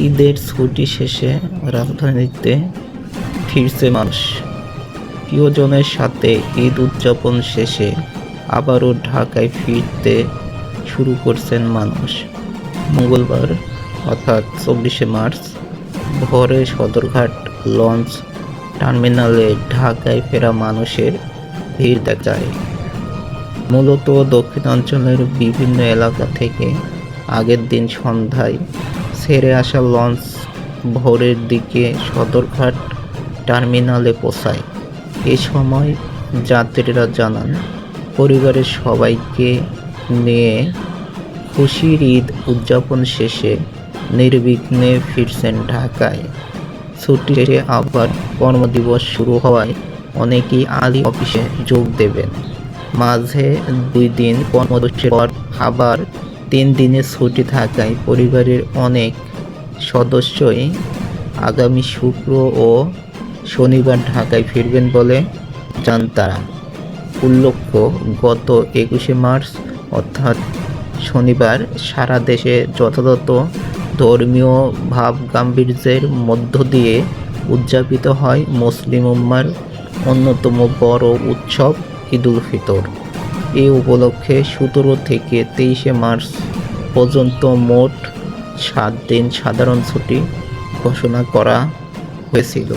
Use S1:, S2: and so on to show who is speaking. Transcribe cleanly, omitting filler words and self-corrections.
S1: ঈদের ছুটি শেষে রাজধানীতে ফিরছে মানুষ। প্রিয়জনের সাথে ঈদ উদযাপন শেষে আবারও ঢাকায় ফিরতে শুরু করছেন মানুষ। মঙ্গলবার অর্থাৎ 24শে মার্চ ভোরে সদরঘাট লঞ্চ টার্মিনালে ঢাকায় ফেরা মানুষের ভিড় দেখা যায়। মূলত দক্ষিণাঞ্চলের বিভিন্ন এলাকা থেকে আগের দিন সন্ধ্যায় ছেড়ে আসা লঞ্চ ভোরের দিকে সদরঘাট টার্মিনালে পৌঁছায়। এ সময় যাত্রীরা জানান, পরিবারের সবাইকে নিয়ে খুশির ঈদ উদযাপন শেষে নির্বিঘ্নে ফিরছেন ঢাকায়। ছুটি শেষে আবার কর্মদিবস শুরু হওয়ায় অনেকেই আজই অফিসে যোগ দেবেন। মাঝে 2 দিন কর্মদিবসের পর আবার 3 দিনের ছুটি থাকায় পরিবারের অনেক সদস্যই আগামী শুক্র ও শনিবার ঢাকায় ফিরবেন বলে জানান তারা। উল্লেখ্য, গত 21শে মার্চ অর্থাৎ শনিবার সারা দেশে যথাযথ ধর্মীয় ভাবগাম্ভীর্যের মধ্য দিয়ে উদযাপিত হয় মুসলিম উম্মার অন্যতম বড় উৎসব ঈদুল ফিতর। এ উপলক্ষে 17 থেকে 23শে মার্চ পর্যন্ত মোট 7 দিন সাধারণ ছুটি ঘোষণা করা হয়েছিল।